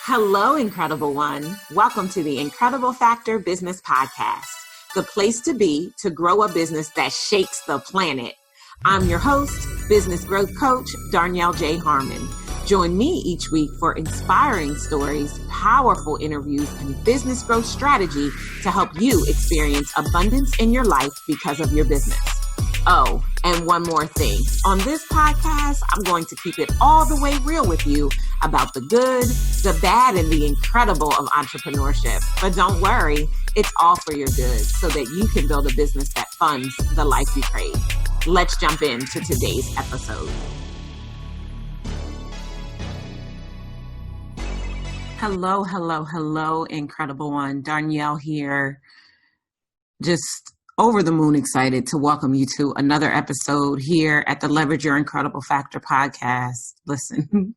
Hello, Incredible One. Welcome to the Incredible Factor Business Podcast, the place to be to grow a business that shakes the planet. I'm your host, business growth coach, Darnyelle J. Harmon. Join me each week for inspiring stories, powerful interviews, and business growth strategy to help you experience abundance in your life because of your business. Oh, and one more thing. On this podcast, I'm going to keep it all the way real with you about the good, the bad, and the incredible of entrepreneurship. But don't worry, it's all for your good so that you can build a business that funds the life you crave. Let's jump into today's episode. Hello, Incredible One. Darnyelle here. Just over the moon excited to welcome you to another episode here at the Leverage Your Incredible Factor podcast. Listen,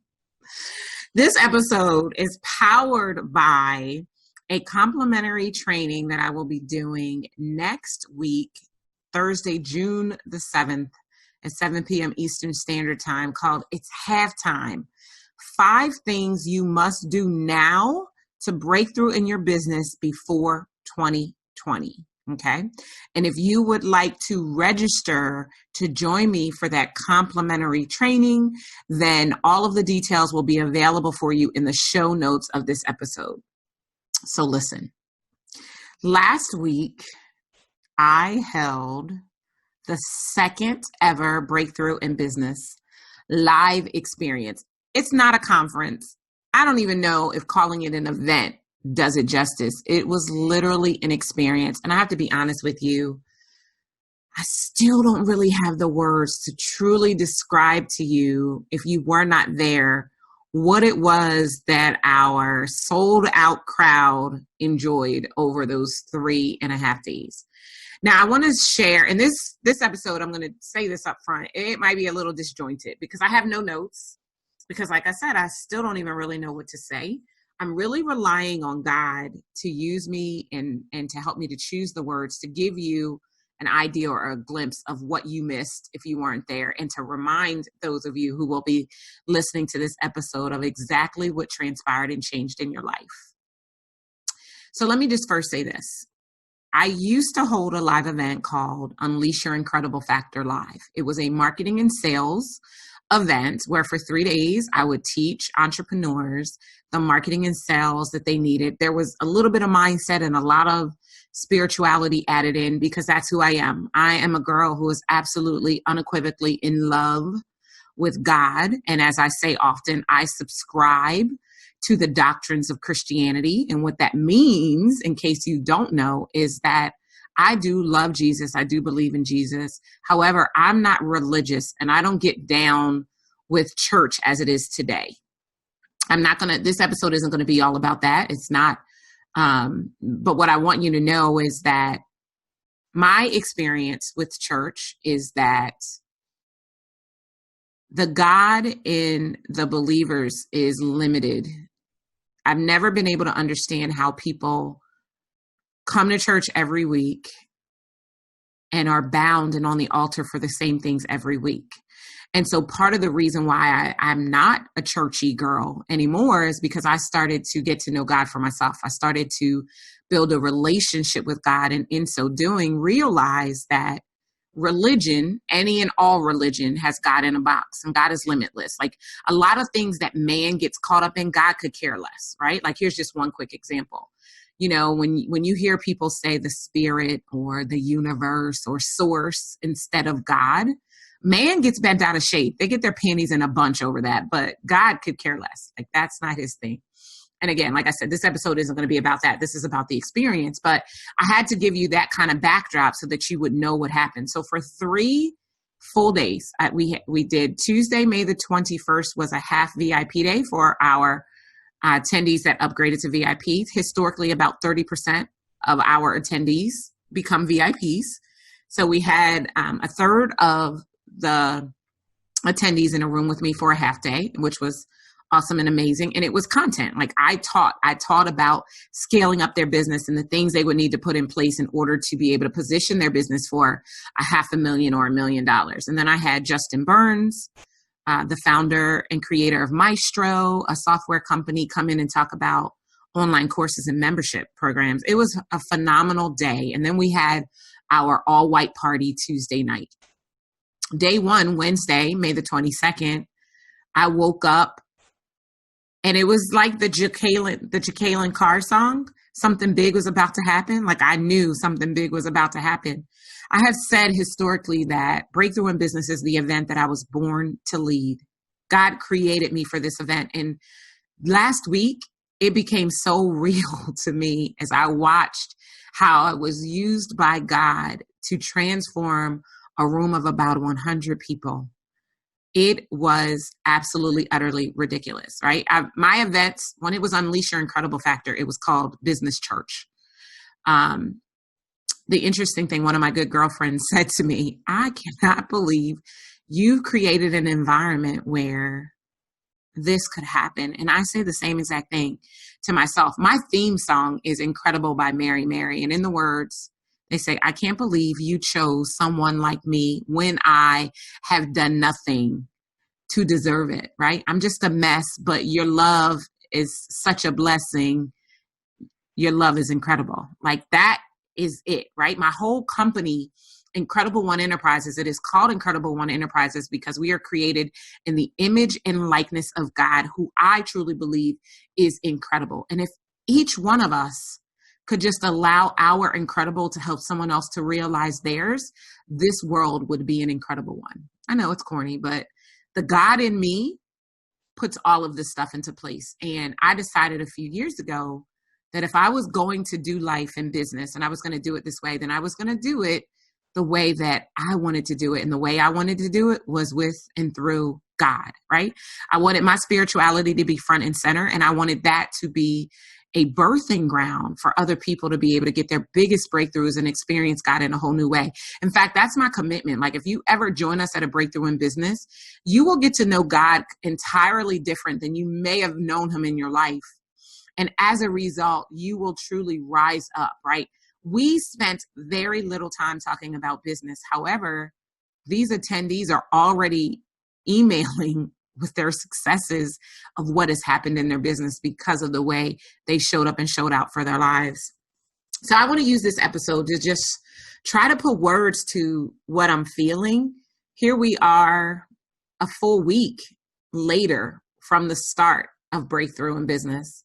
this episode is powered by a complimentary training that I will be doing next week, Thursday, June the 7th at 7 p.m. Eastern Standard Time, called It's Halftime. 5 things you must do now to break through in your business before 2020. Okay. And if you would like to register to join me for that complimentary training, then all of the details will be available for you in the show notes of this episode. So listen, last week I held the second ever Breakthrough in Business live experience. It's not a conference. I don't even know if calling it an event does it justice. It was literally an experience. And I have to be honest with you, I still don't really have the words to truly describe to you, if you were not there, what it was that our sold out crowd enjoyed over those 3.5 days. Now, I want to share, in this episode, I'm going to say this up front. It might be a little disjointed because I have no notes. Because like I said, I still don't even really know what to say. I'm really relying on God to use me and to help me to choose the words to give you an idea or a glimpse of what you missed if you weren't there, and to remind those of you who will be listening to this episode of exactly what transpired and changed in your life. So let me just first say this. I used to hold a live event called Unleash Your Incredible Factor Live. It was a marketing and sales event where for 3 days I would teach entrepreneurs the marketing and sales that they needed. There was a little bit of mindset and a lot of spirituality added in because that's who I am. I am a girl who is absolutely unequivocally in love with God. And as I say often, I subscribe to the doctrines of Christianity. And what that means, in case you don't know, is that I do love Jesus. I do believe in Jesus. However, I'm not religious and I don't get down with church as it is today. This episode isn't going to be all about that. It's not. But what I want you to know is that my experience with church is that the God in the believers is limited. I've never been able to understand how people come to church every week and are bound and on the altar for the same things every week. And so part of the reason why I'm not a churchy girl anymore is because I started to get to know God for myself. I started to build a relationship with God, and in so doing, realize that religion, any and all religion, has God in a box, and God is limitless. Like a lot of things that man gets caught up in, God could care less, right? Like here's just one quick example. You know, when you hear people say the spirit or the universe or source instead of God, man gets bent out of shape. They get their panties in a bunch over that, but God could care less. Like that's not his thing. And again, like I said, this episode isn't going to be about that. This is about the experience, but I had to give you that kind of backdrop so that you would know what happened. So for 3 full days, we did Tuesday, May the 21st was a half VIP day for our attendees that upgraded to VIPs. Historically, about 30% of our attendees become VIPs. So we had a third of the attendees in a room with me for a half day, which was awesome and amazing. And it was content. Like I taught about scaling up their business and the things they would need to put in place in order to be able to position their business for $500,000 or $1 million. And then I had Justin Burns, the founder and creator of Maestro, a software company, come in and talk about online courses and membership programs. It was a phenomenal day. And then we had our all-white party Tuesday night. Day one, Wednesday, May the 22nd, I woke up and it was like the Jacqueline Carr song. Something big was about to happen. Like I knew something big was about to happen. I have said historically that Breakthrough in Business is the event that I was born to lead. God created me for this event. And last week, it became so real to me as I watched how I was used by God to transform a room of about 100 people. It was absolutely, utterly ridiculous, right? My events, when it was Unleash Your Incredible Factor, it was called Business Church. The interesting thing, one of my good girlfriends said to me, I cannot believe you created an environment where this could happen. And I say the same exact thing to myself. My theme song is Incredible by Mary Mary. And in the words, they say, I can't believe you chose someone like me when I have done nothing to deserve it, right? I'm just a mess, but your love is such a blessing. Your love is incredible. Like that is it, right? My whole company, Incredible One Enterprises, it is called Incredible One Enterprises because we are created in the image and likeness of God, who I truly believe is incredible. And if each one of us could just allow our incredible to help someone else to realize theirs, this world would be an incredible one. I know it's corny, but the God in me puts all of this stuff into place. And I decided a few years ago that if I was going to do life and business and I was going to do it this way, then I was going to do it the way that I wanted to do it. And the way I wanted to do it was with and through God, right? I wanted my spirituality to be front and center. And I wanted that to be a birthing ground for other people to be able to get their biggest breakthroughs and experience God in a whole new way. In fact, that's my commitment. Like if you ever join us at a Breakthrough in Business, you will get to know God entirely different than you may have known him in your life. And as a result, you will truly rise up, right? We spent very little time talking about business. However, these attendees are already emailing with their successes of what has happened in their business because of the way they showed up and showed out for their lives. So I want to use this episode to just try to put words to what I'm feeling. Here we are a full week later from the start of Breakthrough in Business.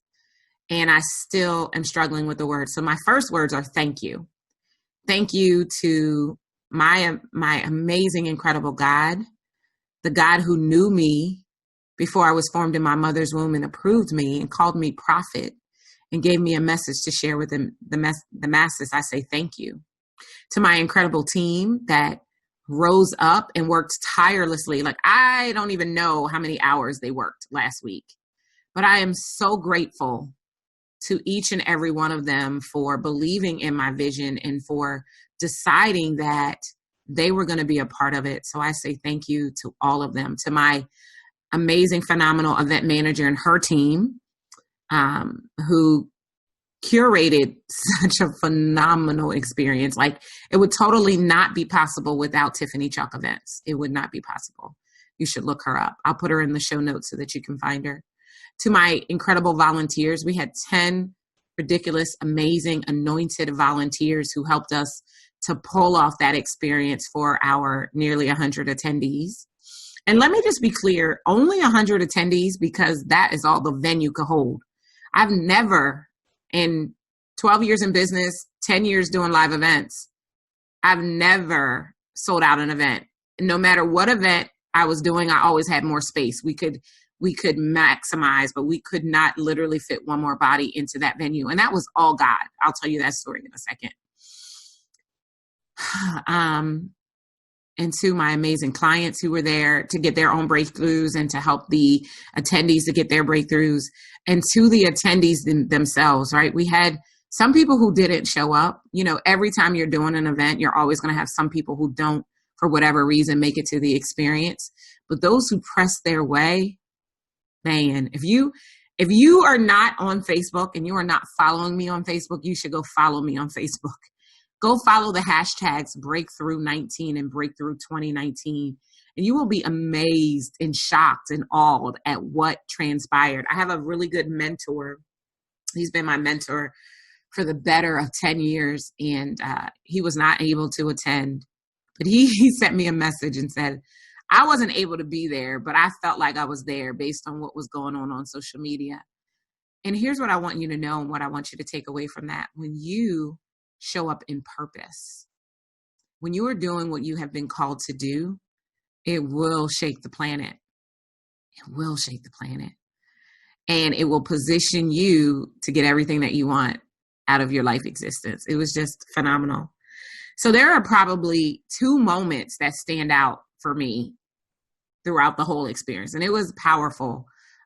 And I still am struggling with the words. So my first words are thank you. Thank you to my amazing, incredible God, the God who knew me before I was formed in my mother's womb and approved me and called me prophet and gave me a message to share with the masses. I say thank you. To my incredible team that rose up and worked tirelessly. Like I don't even know how many hours they worked last week, but I am so grateful to each and every one of them for believing in my vision and for deciding that they were going to be a part of it. So I say thank you to all of them. To my amazing, phenomenal event manager and her team, who curated such a phenomenal experience. Like it would totally not be possible without Tiffany Chalk Events. It would not be possible. You should look her up. I'll put her in the show notes so that you can find her. To my incredible volunteers, we had 10 ridiculous, amazing, anointed volunteers who helped us to pull off that experience for our nearly 100 attendees. And let me just be clear, only 100 attendees because that is all the venue could hold. I've never, in 12 years in business, 10 years doing live events, I've never sold out an event. No matter what event I was doing, I always had more space. We could maximize, but we could not literally fit one more body into that venue. And that was all God. I'll tell you that story in a second. And to my amazing clients who were there to get their own breakthroughs and to help the attendees to get their breakthroughs, and to the attendees themselves, right? We had some people who didn't show up. You know, every time you're doing an event, you're always going to have some people who don't, for whatever reason, make it to the experience. But those who press their way, man, if you are not on Facebook and you are not following me on Facebook, you should go follow me on Facebook. Go follow the hashtags Breakthrough 19 and Breakthrough 2019 And you will be amazed and shocked and awed at what transpired. I have a really good mentor. He's been my mentor for the better of 10 years. And he was not able to attend. But he sent me a message and said, I wasn't able to be there, but I felt like I was there based on what was going on social media. And here's what I want you to know and what I want you to take away from that. When you show up in purpose, when you are doing what you have been called to do, it will shake the planet. It will shake the planet. And it will position you to get everything that you want out of your life existence. It was just phenomenal. So there are probably two moments that stand out for me throughout the whole experience. And it was powerful.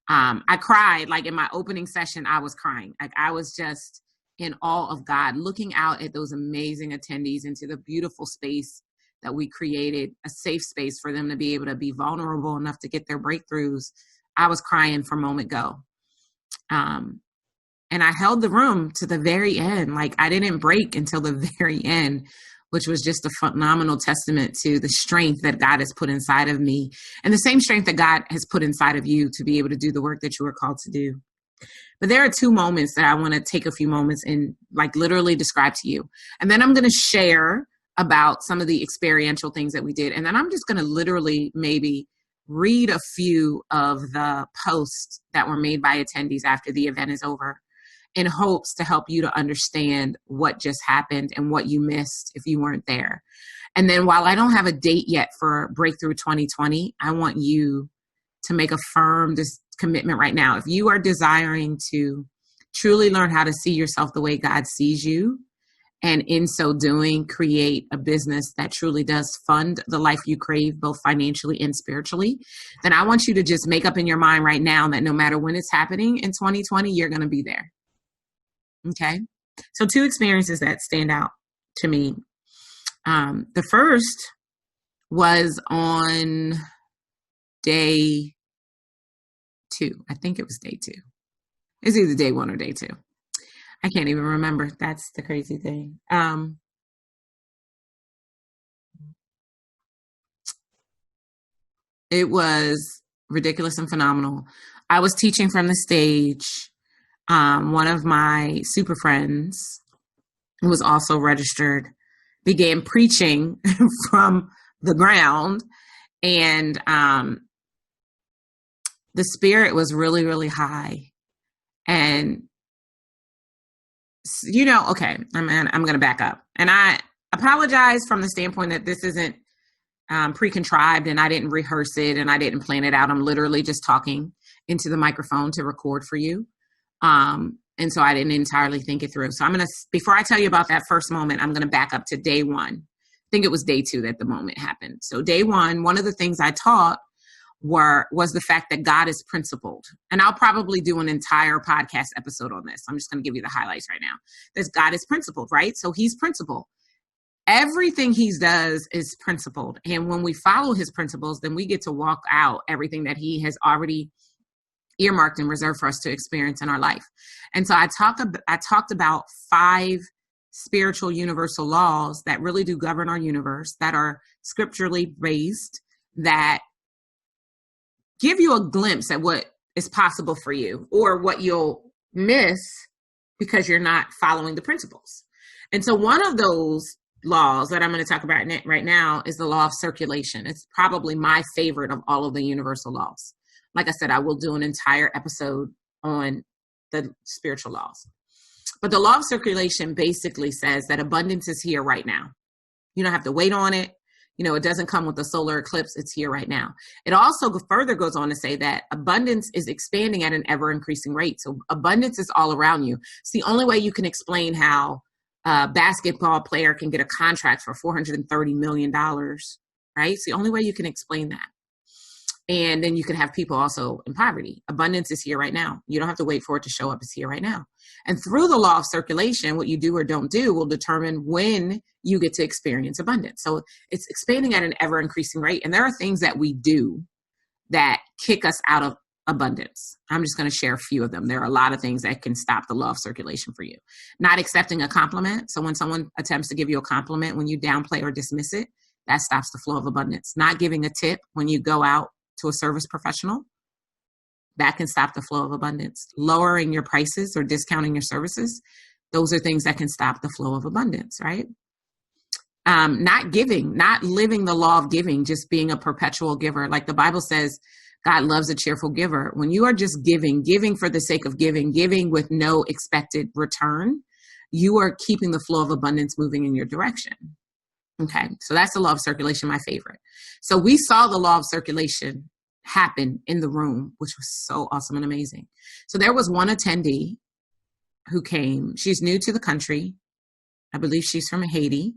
I cried, like in my opening session, I was crying. Like I was just in awe of God, looking out at those amazing attendees into the beautiful space that we created, a safe space for them to be able to be vulnerable enough to get their breakthroughs. I was crying from moment go. And I held the room to the very end. Like I didn't break until the very end, which was just a phenomenal testament to the strength that God has put inside of me and the same strength that God has put inside of you to be able to do the work that you were called to do. But there are two moments that I want to take a few moments and like literally describe to you. And then I'm going to share about some of the experiential things that we did. And then I'm just going to literally maybe read a few of the posts that were made by attendees after the event is over, in hopes to help you to understand what just happened and what you missed if you weren't there. And then while I don't have a date yet for Breakthrough 2020, I want you to make a firm commitment right now. If you are desiring to truly learn how to see yourself the way God sees you, and in so doing, create a business that truly does fund the life you crave, both financially and spiritually, then I want you to just make up in your mind right now that no matter when it's happening in 2020, you're going to be there. Okay. So two experiences that stand out to me. The first was on day 2. I think it was day 2. It's either day 1 or day 2. I can't even remember. That's the crazy thing. It was ridiculous and phenomenal. I was teaching from the stage. One of my super friends, who was also registered, began preaching from the ground. And the spirit was really, really high. And, you know, okay, I'm going to back up. And I apologize from the standpoint that this isn't pre-contrived and I didn't rehearse it and I didn't plan it out. I'm literally just talking into the microphone to record for you. And so I didn't entirely think it through. So I'm going to, before I tell you about that first moment, I'm going to back up to day 1. I think it was day 2 that the moment happened. So day 1, one of the things I taught was the fact that God is principled. And I'll probably do an entire podcast episode on this. I'm just going to give you the highlights right now. That God is principled, right? So he's principled. Everything he does is principled. And when we follow his principles, then we get to walk out everything that he has already earmarked and reserved for us to experience in our life. And so I talked about 5 spiritual universal laws that really do govern our universe, that are scripturally based, that give you a glimpse at what is possible for you or what you'll miss because you're not following the principles. And so one of those laws that I'm going to talk about right now is the law of circulation. It's probably my favorite of all of the universal laws. Like I said, I will do an entire episode on the spiritual laws. But the law of circulation basically says that abundance is here right now. You don't have to wait on it. You know, it doesn't come with a solar eclipse. It's here right now. It also further goes on to say that abundance is expanding at an ever increasing rate. So abundance is all around you. It's the only way you can explain how a basketball player can get a contract for $430 million, right? It's the only way you can explain that. And then you can have people also in poverty. Abundance is here right now. You don't have to wait for it to show up. It's here right now. And through the law of circulation, what you do or don't do will determine when you get to experience abundance. So it's expanding at an ever increasing rate. And there are things that we do that kick us out of abundance. I'm just going to share a few of them. There are a lot of things that can stop the law of circulation for you. Not accepting a compliment. So when someone attempts to give you a compliment, when you downplay or dismiss it, That stops the flow of abundance. Not giving a tip when you go out to a service professional, that can stop the flow of abundance. Lowering your prices or discounting your services, those are things that can stop the flow of abundance, right? Not giving, not living the law of giving, just being a perpetual giver. Like the Bible says, God loves a cheerful giver. When you are just giving for the sake of giving with no expected return, you are keeping the flow of abundance moving in your direction. Okay, so that's the law of circulation, my favorite. So we saw the law of circulation happen in the room, which was so awesome and amazing. So there was one attendee who came. She's new to the country. I believe she's from Haiti.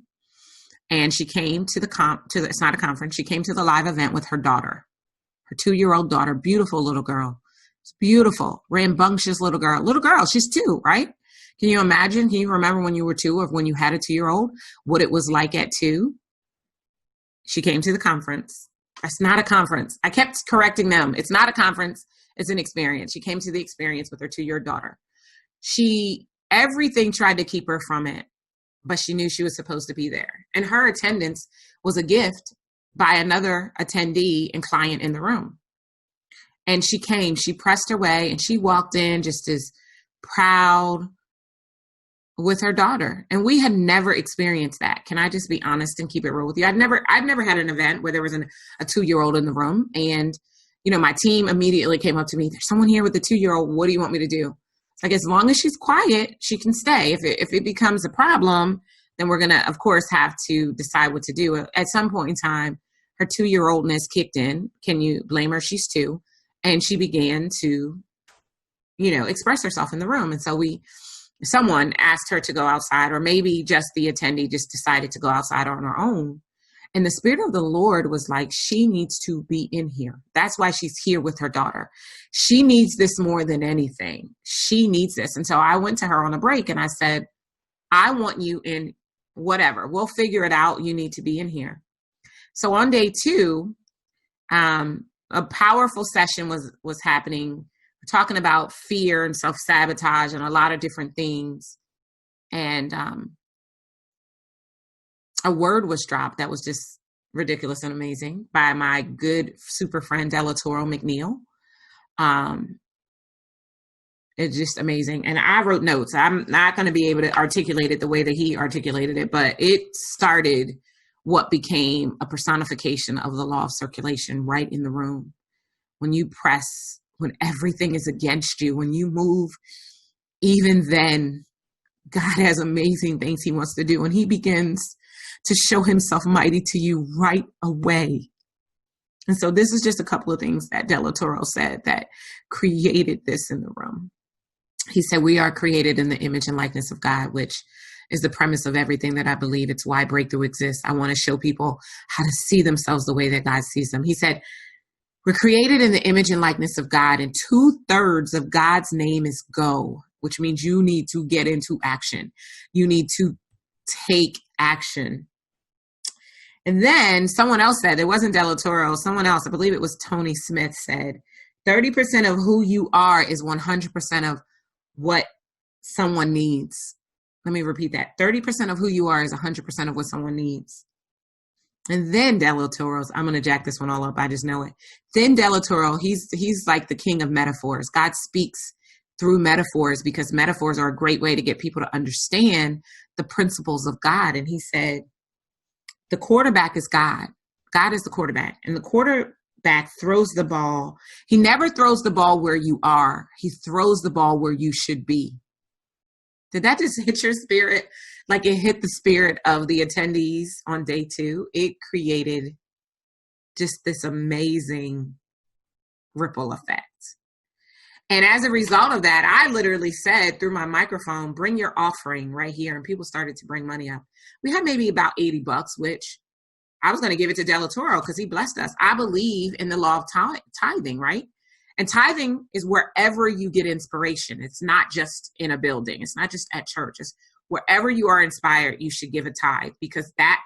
And she came to it's not a conference. She came to the live event with her daughter, her 2-year-old daughter, beautiful little girl. It's beautiful, rambunctious little girl. Little girl, she's 2, right? Can you imagine? Can you remember when you were 2 or when you had a 2-year-old, what it was like at 2? She came to the conference. It's not a conference. I kept correcting them. It's not a conference. It's an experience. She came to the experience with her 2-year-old daughter. Everything tried to keep her from it, but she knew she was supposed to be there. And her attendance was a gift by another attendee and client in the room. And she came, she pressed her way, and she walked in just as proud with her daughter. And we had never experienced that. Can I just be honest and keep it real with you? I've never had an event where there was a 2-year-old in the room. And, my team immediately came up to me. There's someone here with a 2-year-old. What do you want me to do? Like, as long as she's quiet, she can stay. If it becomes a problem, then we're going to, of course, have to decide what to do. At some point in time, her 2-year-oldness kicked in. Can you blame her? She's 2. And she began to, express herself in the room. And so someone asked her to go outside, or maybe just the attendee just decided to go outside on her own. And the Spirit of the Lord was like, she needs to be in here. That's why she's here with her daughter. She needs this more than anything. She needs this. And so I went to her on a break and I said, I want you in whatever. We'll figure it out. You need to be in here. So on day 2, a powerful session was happening. We're talking about fear and self-sabotage and a lot of different things. And a word was dropped that was just ridiculous and amazing by my good super friend, Delatoro McNeil. It's just amazing. And I wrote notes. I'm not going to be able to articulate it the way that he articulated it, but it started what became a personification of the law of circulation right in the room. When you press, when everything is against you, when you move, even then, God has amazing things he wants to do. And he begins to show himself mighty to you right away. And so this is just a couple of things that Delatoro said that created this in the room. He said, we are created in the image and likeness of God, which is the premise of everything that I believe. It's why Breakthrough exists. I want to show people how to see themselves the way that God sees them. He said, we're created in the image and likeness of God, and 2/3 of God's name is go, which means you need to get into action. You need to take action. And then someone else said, it wasn't Delatoro, someone else, I believe it was Tony Smith, said 30% of who you are is 100% of what someone needs. Let me repeat that. 30% of who you are is 100% of what someone needs. And then Delatoro's, I'm going to jack this one all up. I just know it. Then Delatoro, he's like the king of metaphors. God speaks through metaphors because metaphors are a great way to get people to understand the principles of God. And he said, the quarterback is God. God is the quarterback. And the quarterback throws the ball. He never throws the ball where you are. He throws the ball where you should be. Did that just hit your spirit? Like it hit the spirit of the attendees on day 2. It created just this amazing ripple effect. And as a result of that, I literally said through my microphone, bring your offering right here. And people started to bring money up. We had maybe about $80, which I was going to give it to Delatoro because he blessed us. I believe in the law of tithing, right? And tithing is wherever you get inspiration. It's not just in a building. It's not just at church. It's wherever you are inspired, you should give a tithe because that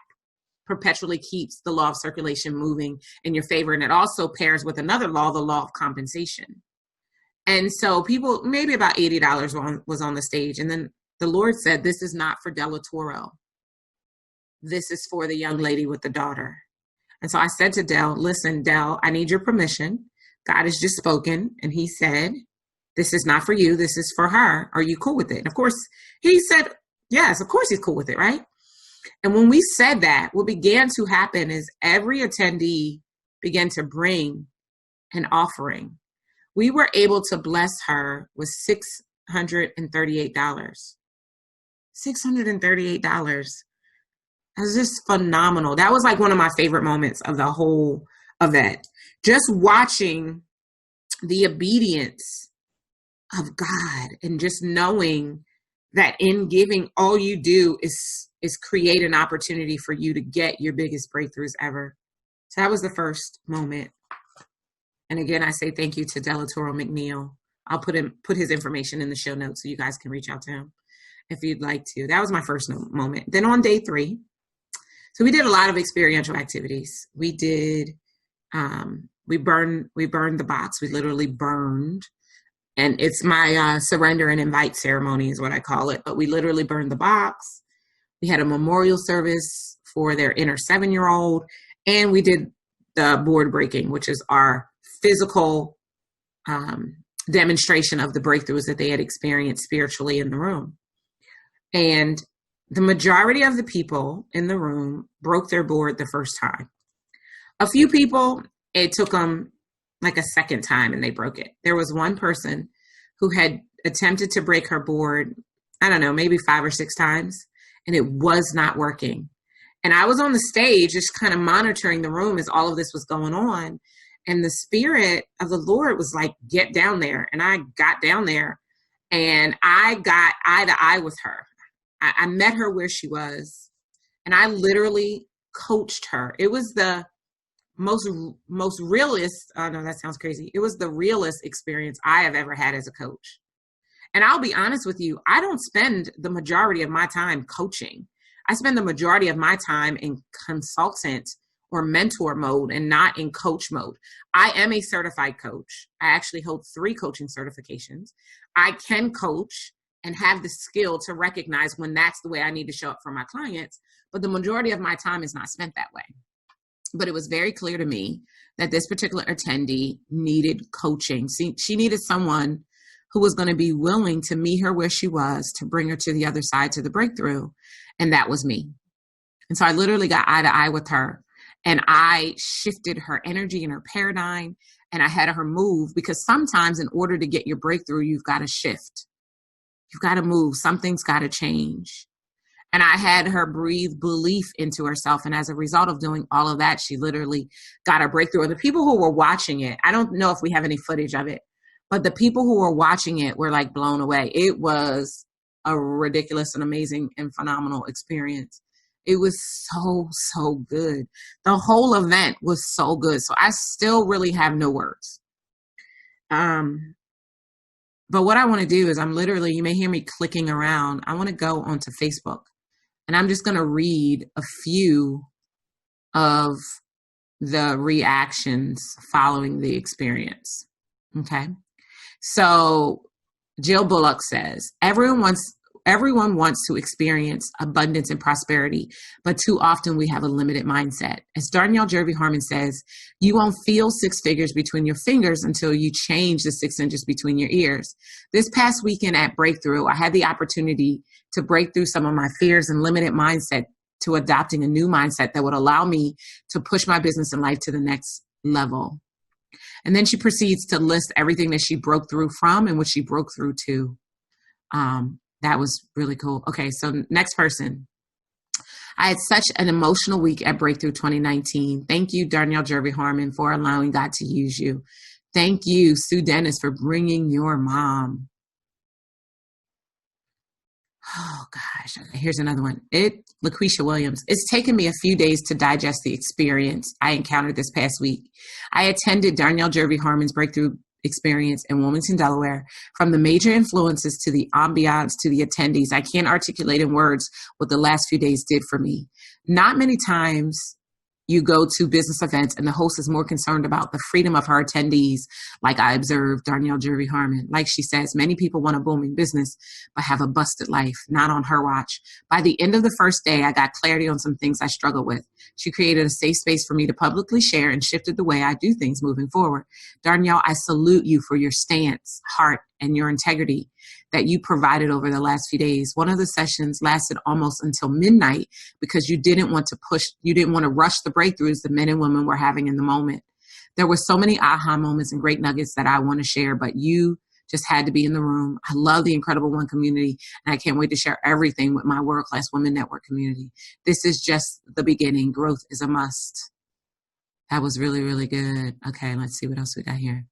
perpetually keeps the law of circulation moving in your favor. And it also pairs with another law, the law of compensation. And so people, maybe about $80 was on the stage. And then the Lord said, this is not for Delatoro. this is for the young lady with the daughter. And so I said to Dell, listen, Dell, I need your permission. God has just spoken. And he said, this is not for you. This is for her. Are you cool with it? And of course, he said, yes, of course he's cool with it, right? And when we said that, what began to happen is every attendee began to bring an offering. We were able to bless her with $638. $638. That was just phenomenal. That was like one of my favorite moments of the whole event. Just watching the obedience of God and just knowing that in giving, all you do is create an opportunity for you to get your biggest breakthroughs ever. So that was the first moment. And again, I say thank you to Delatoro McNeil. I'll put his information in the show notes so you guys can reach out to him if you'd like to. That was my first moment. Then on day 3, so we did a lot of experiential activities. We did, we burned the box. We literally burned. And it's my surrender and invite ceremony is what I call it. But we literally burned the box. We had a memorial service for their inner 7-year-old. And we did the board breaking, which is our physical demonstration of the breakthroughs that they had experienced spiritually in the room. And the majority of the people in the room broke their board the first time. A few people, it took them like a second time and they broke it. There was one person who had attempted to break her board, I don't know, maybe 5 or 6 times, and it was not working. And I was on the stage just kind of monitoring the room as all of this was going on. And the Spirit of the Lord was like, get down there. And I got down there and I got eye to eye with her. I met her where she was and I literally coached her. It was the most realist. Oh no, that sounds crazy. It was the realest experience I have ever had as a coach. And I'll be honest with you, I don't spend the majority of my time coaching. I spend the majority of my time in consultant or mentor mode and not in coach mode. I am a certified coach. I actually hold 3 coaching certifications. I can coach and have the skill to recognize when that's the way I need to show up for my clients. But the majority of my time is not spent that way. But it was very clear to me that this particular attendee needed coaching. She needed someone who was going to be willing to meet her where she was, to bring her to the other side, to the breakthrough. And that was me. And so I literally got eye to eye with her and I shifted her energy and her paradigm and I had her move, because sometimes in order to get your breakthrough, you've got to shift. You've got to move. Something's got to change. And I had her breathe belief into herself. And as a result of doing all of that, she literally got a breakthrough. And the people who were watching it, I don't know if we have any footage of it, but the people who were watching it were like blown away. It was a ridiculous and amazing and phenomenal experience. It was so good. The whole event was so good. So I still really have no words. But what I want to do is you may hear me clicking around. I want to go onto Facebook and I'm just going to read a few of the reactions following the experience. Okay. So Jill Bullock says, everyone wants to experience abundance and prosperity, but too often we have a limited mindset. As Darnyelle Jervey Harmon says, you won't feel 6 figures between your fingers until you change the 6 inches between your ears. This past weekend at Breakthrough, I had the opportunity to break through some of my fears and limited mindset to adopting a new mindset that would allow me to push my business and life to the next level. And then she proceeds to list everything that she broke through from and what she broke through to. That was really cool. Okay, so next person. I had such an emotional week at Breakthrough 2019. Thank you, Darnyelle Jervey Harmon, for allowing God to use you. Thank you, Sue Dennis, for bringing your mom. Oh, gosh. Okay, here's another one. LaQuisha Williams. It's taken me a few days to digest the experience I encountered this past week. I attended Darnyelle Jervey Harmon's Breakthrough experience in Wilmington, Delaware. From the major influences to the ambiance to the attendees, I can't articulate in words what the last few days did for me. Not many times you go to business events and the host is more concerned about the freedom of her attendees. Like I observed Darnyelle Jervey Harmon. Like she says, many people want a booming business, but have a busted life, not on her watch. By the end of the first day, I got clarity on some things I struggled with. She created a safe space for me to publicly share and shifted the way I do things moving forward. Darnyelle, I salute you for your stance, heart, and your integrity that you provided over the last few days. One of the sessions lasted almost until midnight because you didn't want to rush the breakthroughs the men and women were having in the moment. There were so many aha moments and great nuggets that I want to share, but you just had to be in the room. I love the Incredible One community, and I can't wait to share everything with my World Class Women Network community. This is just the beginning. Growth is a must. That was really, really good. Okay, let's see what else we got here.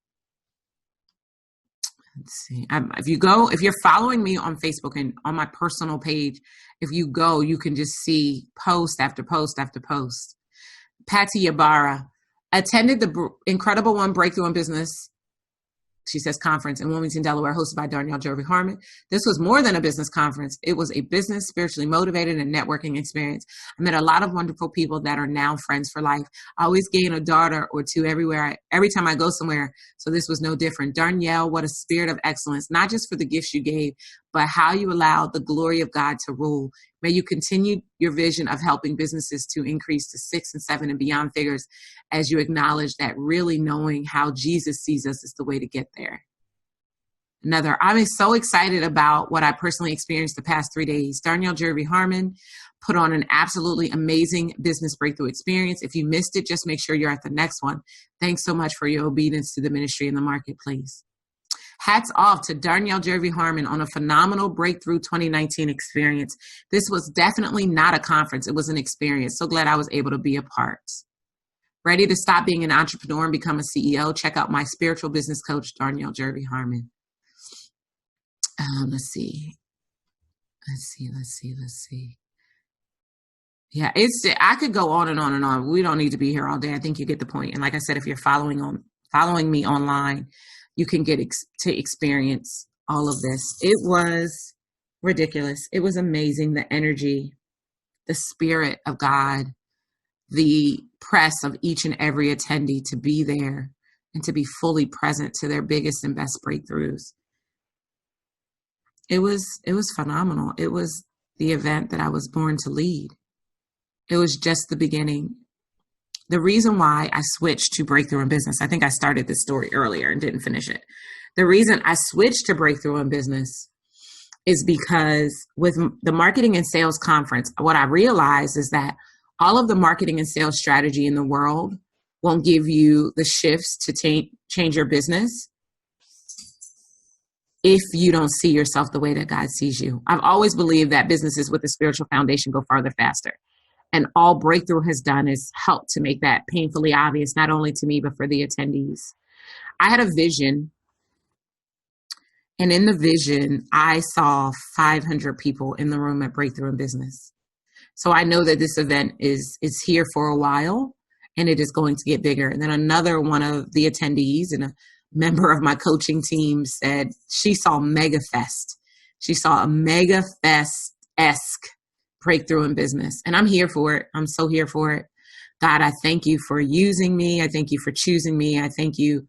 Let's see. If you're following me on Facebook and on my personal page, if you go, you can just see post after post after post. Patty Ybarra attended the Incredible One Breakthrough in Business, she says, conference in Wilmington, Delaware, hosted by Darnyelle Jervey Harmon. This was more than a business conference. It was a business, spiritually motivated, and networking experience. I met a lot of wonderful people that are now friends for life. I always gain a daughter or two every time I go somewhere. So this was no different. Darnyelle, what a spirit of excellence, not just for the gifts you gave, but how you allowed the glory of God to rule. May you continue your vision of helping businesses to increase to 6 and 7 and beyond figures as you acknowledge that really knowing how Jesus sees us is the way to get there. Another, I'm so excited about what I personally experienced the past 3 days. Darnyelle Jervey Harmon put on an absolutely amazing business breakthrough experience. If you missed it, just make sure you're at the next one. Thanks so much for your obedience to the ministry and the marketplace. Hats off to Darnyelle Jervey Harmon on a phenomenal Breakthrough 2019 experience. This was definitely not a conference. It was an experience. So glad I was able to be a part. Ready to stop being an entrepreneur and become a CEO? Check out my spiritual business coach, Darnyelle Jervey Harmon. Let's see. Yeah, I could go on and on and on. We don't need to be here all day. I think you get the point. And like I said, if you're following me online, you can get to experience all of this. It was ridiculous. It was amazing. The energy, the spirit of God, the press of each and every attendee to be there and to be fully present to their biggest and best breakthroughs. It was phenomenal. It was the event that I was born to lead. It was just the beginning. The reason why I switched to Breakthrough in Business, I think I started this story earlier and didn't finish it. The reason I switched to Breakthrough in Business is because with the Marketing and Sales Conference, what I realized is that all of the marketing and sales strategy in the world won't give you the shifts to change your business if you don't see yourself the way that God sees you. I've always believed that businesses with a spiritual foundation go farther faster. And all Breakthrough has done is help to make that painfully obvious, not only to me, but for the attendees. I had a vision. And in the vision, I saw 500 people in the room at Breakthrough in Business. So I know that this event is here for a while, and it is going to get bigger. And then another one of the attendees and a member of my coaching team said she saw MegaFest. She saw a MegaFest-esque Breakthrough in Business. And I'm here for it. I'm so here for it. God, I thank you for using me. I thank you for choosing me. I thank you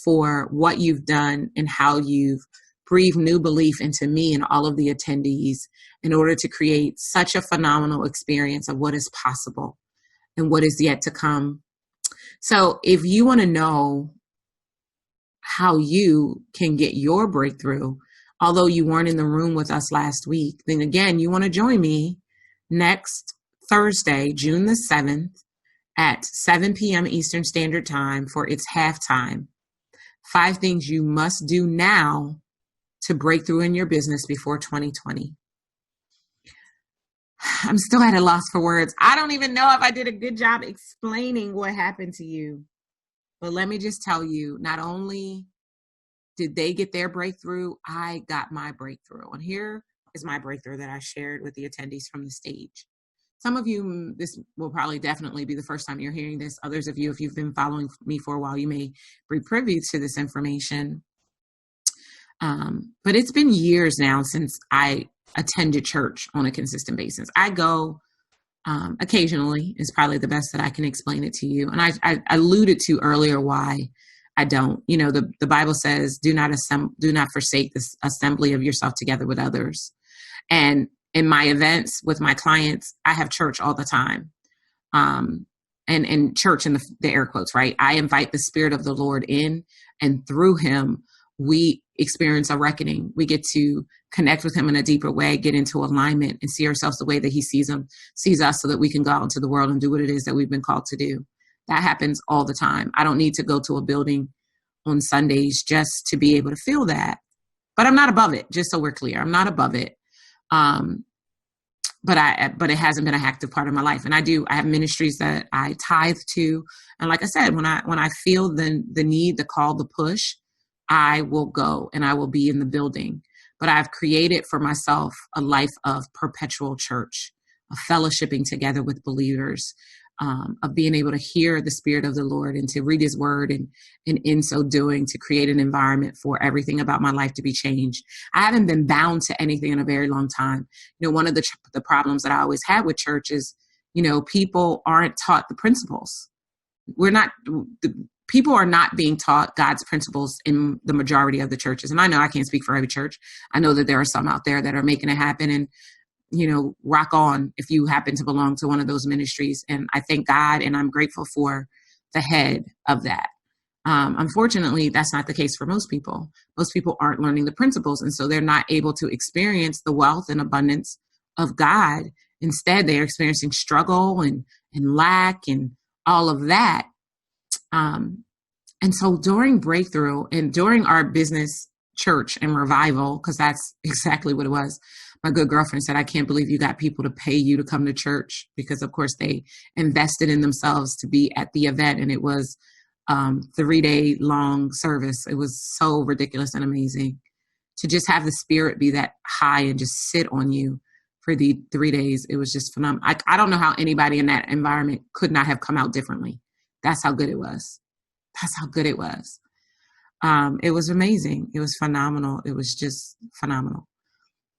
for what you've done and how you've breathed new belief into me and all of the attendees in order to create such a phenomenal experience of what is possible and what is yet to come. So if you want to know how you can get your breakthrough, although you weren't in the room with us last week, then again, you want to join me next Thursday, June the 7th at 7 p.m. Eastern Standard Time for its halftime. 5 things you must do now to break through in your business before 2020. I'm still at a loss for words. I don't even know if I did a good job explaining what happened to you. But let me just tell you, not only did they get their breakthrough, I got my breakthrough. And here is my breakthrough that I shared with the attendees from the stage. Some of you, this will probably definitely be the first time you're hearing this. Others of you, if you've been following me for a while, you may be privy to this information. But it's been years now since I attended church on a consistent basis. I go Occasionally is probably the best that I can explain it to you. And I alluded to earlier why I don't. The Bible says, do not forsake this assembly of yourself together with others. And in my events with my clients, I have church all the time. And church in the air quotes, right? I invite the Spirit of the Lord in, and through him, we experience a reckoning. We get to connect with him in a deeper way, get into alignment, and see ourselves the way that he sees us, so that we can go out into the world and do what it is that we've been called to do. That happens all the time. I don't need to go to a building on Sundays just to be able to feel that. But I'm not above it, just so we're clear. I'm not above it. But it hasn't been an active part of my life. And I have ministries that I tithe to. And like I said, when I feel the need, the call, the push, I will go and I will be in the building. But I've created for myself a life of perpetual church, of fellowshipping together with believers, of being able to hear the Spirit of the Lord and to read his word, and in so doing, to create an environment for everything about my life to be changed. I haven't been bound to anything in a very long time. One of the problems that I always had with church is, people aren't taught the principles. People are not being taught God's principles in the majority of the churches. And I know I can't speak for every church. I know that there are some out there that are making it happen, and rock on if you happen to belong to one of those ministries. And I thank God, and I'm grateful for the head of that. Unfortunately, that's not the case for most people. Most people aren't learning the principles, and so they're not able to experience the wealth and abundance of God. Instead, they're experiencing struggle and lack and all of that. And so during Breakthrough and during our business church and revival, because that's exactly what it was, my good girlfriend said, I can't believe you got people to pay you to come to church, because of course they invested in themselves to be at the event. And it was 3-day long service. It was so ridiculous and amazing to just have the Spirit be that high and just sit on you for the 3 days. It was just phenomenal. I don't know how anybody in that environment could not have come out differently. That's how good it was. That's how good it was. It was amazing. It was phenomenal. It was just phenomenal.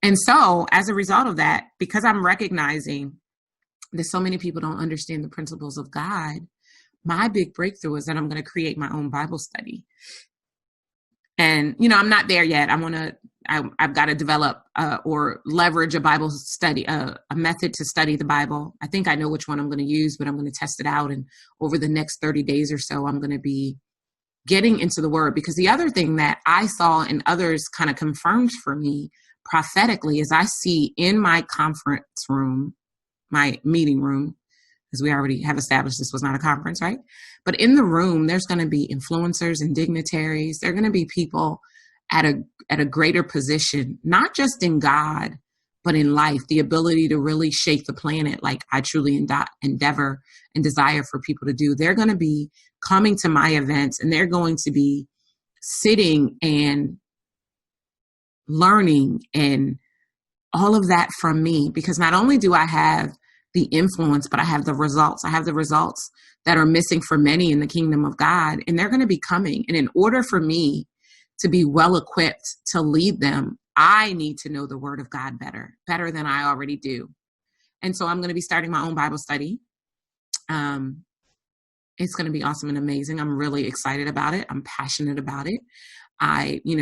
And so as a result of that, because I'm recognizing that so many people don't understand the principles of God, my big breakthrough is that I'm going to create my own Bible study. And, I'm not there yet. I've got to develop or leverage a Bible study, a method to study the Bible. I think I know which one I'm going to use, but I'm going to test it out. And over the next 30 days or so, I'm going to be getting into the word. Because the other thing that I saw and others kind of confirmed for me prophetically is I see in my conference room, my meeting room, because we already have established this was not a conference, right? But in the room, there's going to be influencers and dignitaries. There are going to be people at a greater position, not just in God, but in life, the ability to really shape the planet like I truly endeavor and desire for people to do. They're going to be coming to my events, and they're going to be sitting and learning and all of that from me, because not only do I have the influence, but I have the results. I have the results that are missing for many in the kingdom of God, and they're going to be coming. And in order for me to be well equipped to lead them, I need to know the word of God better than I already do. And so I'm going to be starting my own Bible study. It's going to be awesome and amazing. I'm really excited about it. I'm passionate about it.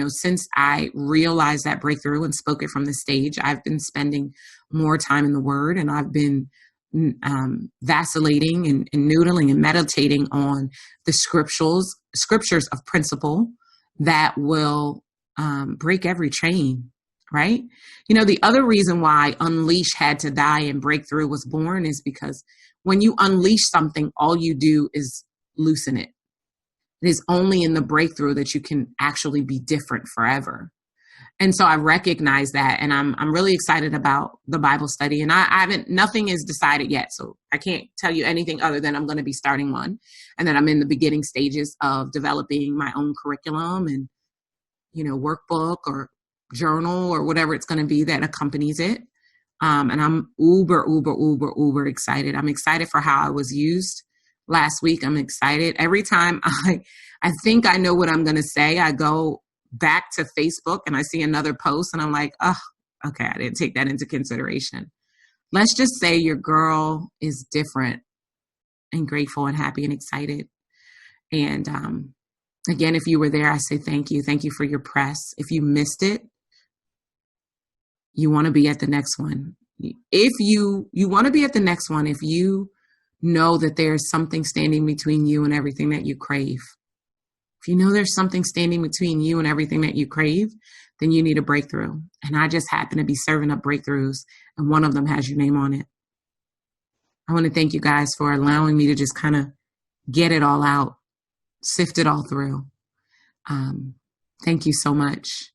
Since I realized that breakthrough and spoke it from the stage, I've been spending more time in the word, and I've been vacillating and noodling and meditating on the scriptures of principle that will break every chain, right? The other reason why Unleash had to die and Breakthrough was born is because when you unleash something, all you do is loosen it. It is only in the breakthrough that you can actually be different forever. And so I recognize that, and I'm really excited about the Bible study. And nothing is decided yet. So I can't tell you anything other than I'm going to be starting one. And then I'm in the beginning stages of developing my own curriculum and, workbook or journal or whatever it's going to be that accompanies it. And I'm uber excited. I'm excited for how I was used last week. I'm excited. Every time I think I know what I'm going to say, I go back to Facebook and I see another post and I'm like, oh, okay, I didn't take that into consideration. Let's just say your girl is different and grateful and happy and excited. And again, if you were there, I say thank you. Thank you for your press. If you missed it, you want to be at the next one. If you want to be at the next one, if you know that there's something standing between you and everything that you crave, if you know there's something standing between you and everything that you crave, then you need a breakthrough. And I just happen to be serving up breakthroughs, and one of them has your name on it. I want to thank you guys for allowing me to just kind of get it all out, sift it all through. Thank you so much.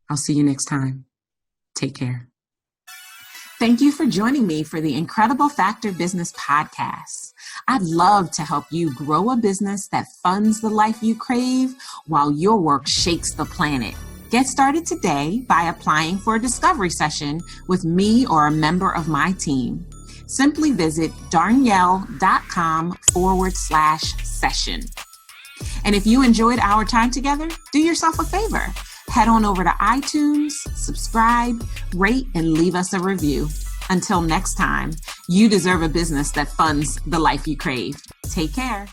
I'll see you next time. Take care. Thank you for joining me for the Incredible Factor Business Podcast. I'd love to help you grow a business that funds the life you crave while your work shakes the planet. Get started today by applying for a discovery session with me or a member of my team. Simply visit darnyelle.com/session. And if you enjoyed our time together, do yourself a favor. Head on over to iTunes, subscribe, rate, and leave us a review. Until next time, you deserve a business that funds the life you crave. Take care.